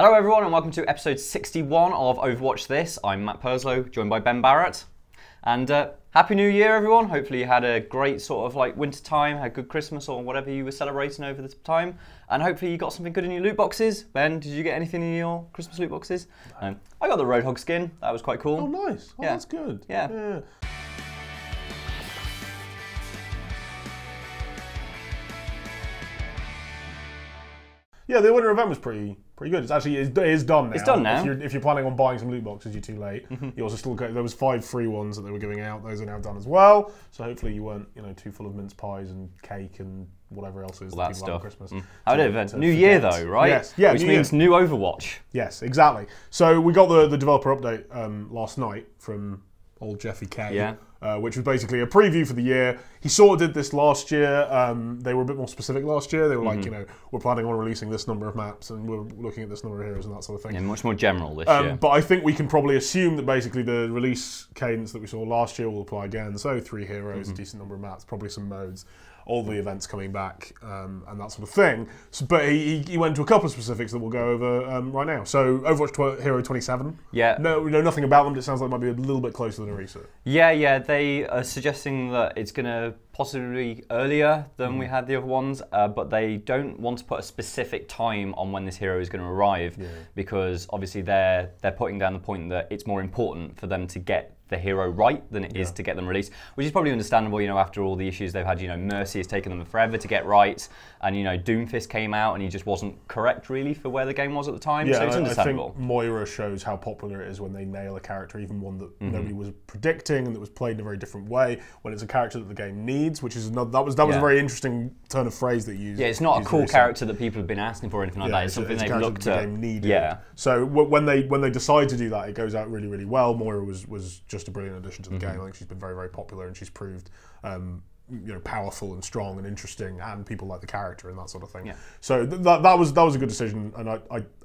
Hello everyone and welcome to episode 61 of Overwatch This. I'm Matt Perslow, joined by Ben Barrett. And Happy New Year everyone. Hopefully you had a great sort of like winter time, had a good Christmas or whatever you were celebrating over this time. And hopefully you got something good in your loot boxes. Ben, did you get anything in your Christmas loot boxes? I got the Roadhog skin, that was quite cool. Oh nice, oh, yeah. That's good. Yeah. Yeah, the winter event was pretty good. It's actually it is done now. It's done now. If you're planning on buying some loot boxes, you're too late. You also still there was 5 free ones that they were giving out. Those are now done as well. So hopefully you weren't too full of mince pies and cake and whatever else is all that that people stuff. have at Christmas. How did it? New Year though, right? Yes. Yeah. Which means new Overwatch. Yes, exactly. So we got the developer update last night from old Jeffy K. Yeah. Which was basically a preview for the year. He sort of did this last year. They were a bit more specific last year. They were like, we're planning on releasing this number of maps and we're looking at this number of heroes and that sort of thing. Yeah, much more general this year. But I think we can probably assume that basically the release cadence that we saw last year will apply again. So 3 heroes, a decent number of maps, probably some modes, all the events coming back, and that sort of thing. So, but he went to a couple of specifics that we'll go over right now. So Overwatch Hero 27. Yeah. No, we know nothing about them, but it sounds like it might be a little bit closer than Arisa. Yeah, they are suggesting that it's going to possibly earlier than we had the other ones, but they don't want to put a specific time on when this hero is going to arrive, because obviously they're putting down the point that it's more important for them to get the hero right than it is to get them released, which is probably understandable, after all the issues they've had. Mercy has taken them forever to get right, and Doomfist came out and he just wasn't correct really for where the game was at the time, so it's understandable. I think Moira shows how popular it is when they nail a character, even one that nobody was predicting and that was played in a very different way, when it's a character that the game needs, which is another, that was a very interesting turn of phrase that you used. Yeah, it's not a cool character that people have been asking for or anything like that. It's something they've looked at. The game needed. Yeah. So when they decide to do that, it goes out really, really well. Moira was just a brilliant addition to the game. I think she's been very, very popular and she's proved powerful and strong and interesting, and people like the character and that sort of thing. Yeah. So that was a good decision, and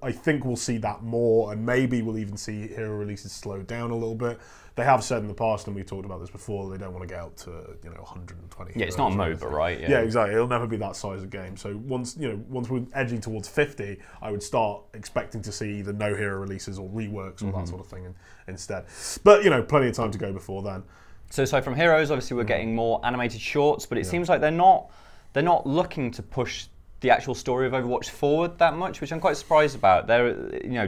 I think we'll see that more, and maybe we'll even see hero releases slow down a little bit. They have said in the past, and we've talked about this before, they don't want to get out to 120. Yeah, it's not a MOBA, right? Yeah, exactly. It'll never be that size of game. So once we're edging towards 50, I would start expecting to see either no hero releases or reworks or that sort of thing instead. But plenty of time to go before then. So from Heroes, obviously we're getting more animated shorts, but it seems like they're not looking to push the actual story of Overwatch forward that much, which I'm quite surprised about.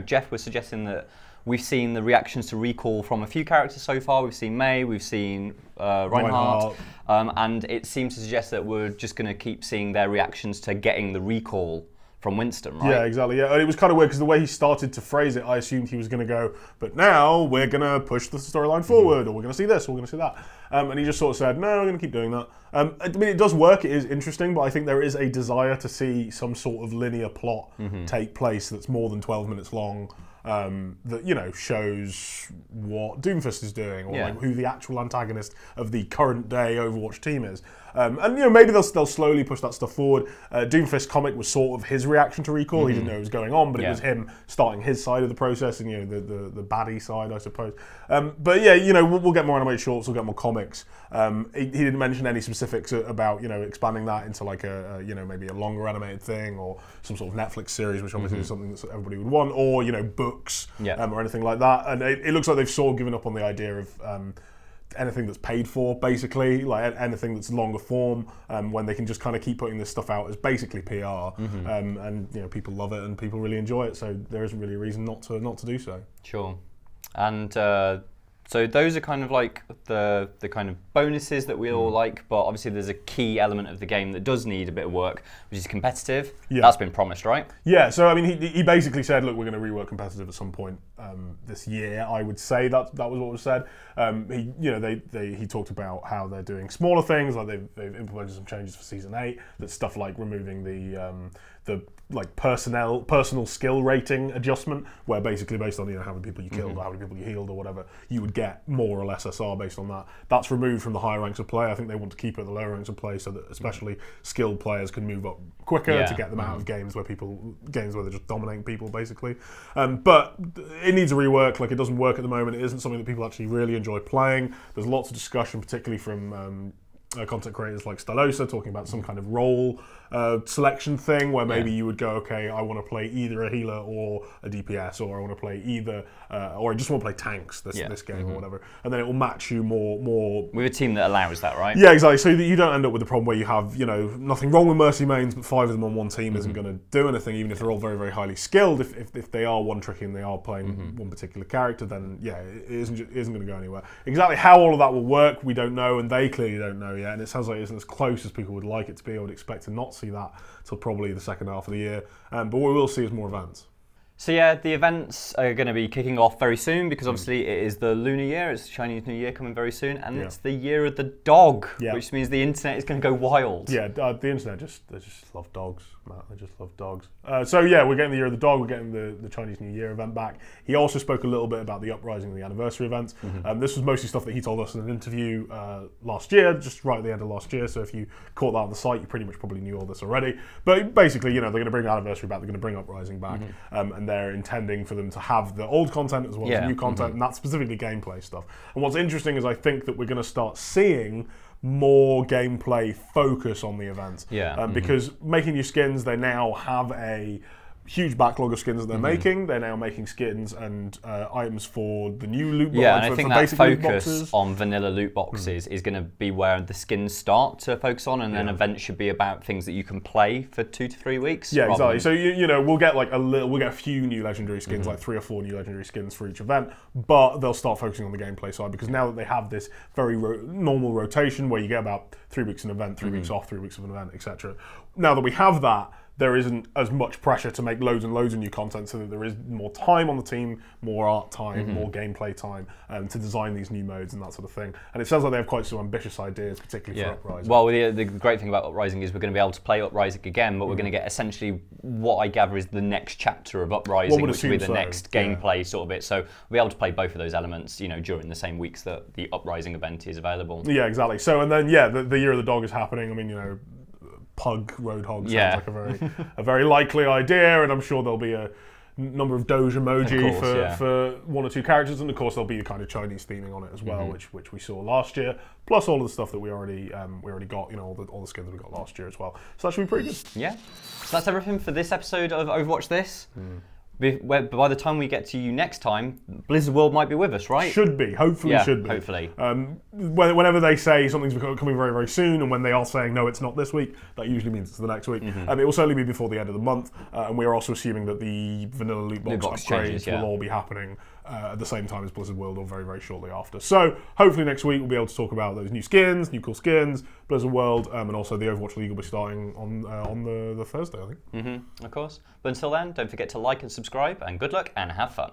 Jeff was suggesting that we've seen the reactions to recall from a few characters so far. We've seen Mei, we've seen Reinhardt, and it seems to suggest that we're just going to keep seeing their reactions to getting the recall from Winston, right? Yeah, exactly. Yeah, and it was kind of weird because the way he started to phrase it, I assumed he was going to go, but now we're going to push the storyline forward, or we're going to see this, or we're going to see that. And he just sort of said, no, we're going to keep doing that. I mean, it does work, it is interesting, but I think there is a desire to see some sort of linear plot take place that's more than 12 minutes long, that shows what Doomfist is doing, or like who the actual antagonist of the current day Overwatch team is. And maybe they'll slowly push that stuff forward. Doomfist comic was sort of his reaction to recall. He didn't know what was going on, but it was him starting his side of the process, and the baddie side, I suppose. But yeah, we'll get more animated shorts, we'll get more comics. He didn't mention any specifics about expanding that into like a maybe a longer animated thing, or some sort of Netflix series, which obviously is something that everybody would want, or books or anything like that. And it looks like they've sort of given up on the idea of anything that's paid for, basically, like anything that's longer form, when they can just kind of keep putting this stuff out as basically PR, and people love it and people really enjoy it. So there isn't really a reason not to do so. Sure, and so those are kind of like the kind of bonuses that we all like, but obviously there's a key element of the game that does need a bit of work, which is competitive. Yeah. That's been promised, right? Yeah, so I mean, he basically said, look, we're going to rework competitive at some point this year. I would say that was what was said. He talked about how they're doing smaller things, like they've implemented some changes for Season 8. That's stuff like removing the personal skill rating adjustment, where basically based on how many people you killed or how many people you healed or whatever, you would get more or less SR based on that. That's removed from the higher ranks of play. I think they want to keep it at the lower ranks of play so that especially skilled players can move up quicker to get them out of games where they're just dominating people, basically. But it needs a rework. Like, it doesn't work at the moment. It isn't something that people actually really enjoy playing. There's lots of discussion, particularly from content creators like Stylosa, talking about some kind of role selection thing where maybe you would go, okay, I want to play either a healer or a DPS, or I want to play either, or I just want to play tanks this game or whatever, and then it will match you more with a team that allows that, right? Yeah, exactly. So that you don't end up with the problem where you have, you know, nothing wrong with Mercy mains, but 5 of them on one team isn't going to do anything, even if they're all very, very highly skilled. If they are one tricky and they are playing one particular character, then yeah, it isn't going to go anywhere. Exactly how all of that will work, we don't know, and they clearly don't know yet. And it sounds like it isn't as close as people would like it to be. I would expect to not see that till probably the second half of the year. But what we will see is more events. So yeah, the events are going to be kicking off very soon because obviously it is the Lunar Year, it's Chinese New Year coming very soon, and it's the year of the dog, which means the internet is going to go wild. Yeah, the internet they just love dogs, Matt. They just love dogs. So yeah, we're getting the year of the dog, we're getting the Chinese New Year event back. He also spoke a little bit about the Uprising and the anniversary events. This was mostly stuff that he told us in an interview last year, just right at the end of last year. So if you caught that on the site, you pretty much probably knew all this already. But basically, you know, they're going to bring the anniversary back, they're going to bring Uprising back, and they're intending for them to have the old content as well as new content, and that's specifically gameplay stuff. And what's interesting is I think that we're going to start seeing more gameplay focus on the event. Because making new skins, they now have a huge backlog of skins that they're making. They're now making skins and items for the new loot boxes. Yeah, and I think that focus on vanilla loot boxes is going to be where the skins start to focus on, and then events should be about things that you can play for 2 to 3 weeks. Yeah, exactly. So you know, we'll get like we'll get a few new legendary skins, like 3 or 4 new legendary skins for each event, but they'll start focusing on the gameplay side because now that they have this very normal rotation where you get about 3 weeks an event, 3 weeks off, 3 weeks of an event, etc. Now that we have that, there isn't as much pressure to make loads and loads of new content, so that there is more time on the team, more art time, more gameplay time to design these new modes and that sort of thing. And it sounds like they have quite some ambitious ideas, particularly for Uprising. Well, the great thing about Uprising is we're going to be able to play Uprising again, but we're going to get essentially what I gather is the next chapter of Uprising, which will be the next gameplay sort of bit. So we'll be able to play both of those elements, you know, during the same weeks that the Uprising event is available. Yeah, exactly. So, and then, the Year of the Dog is happening. I mean, you know, Pug Roadhog sounds like a very likely idea, and I'm sure there'll be a number of Doge emoji for 1 or 2 characters, and of course there'll be a kind of Chinese theming on it as well, which we saw last year, plus all of the stuff that we already got, you know, all the skins that we got last year as well. So that should be pretty good. Yeah. So that's everything for this episode of Overwatch This. By the time we get to you next time, Blizzard World might be with us, right? Should be. Hopefully should be. Hopefully. Whenever they say something's coming very, very soon, and when they are saying, no, it's not this week, that usually means it's the next week. It will certainly be before the end of the month, and we are also assuming that the vanilla loot box upgrades will all be happening at the same time as Blizzard World, or very, very shortly after. So hopefully next week we'll be able to talk about those new skins, new cool skins, Blizzard World, and also the Overwatch League will be starting on the Thursday, I think. Of course. But until then, don't forget to like and subscribe, and good luck and have fun.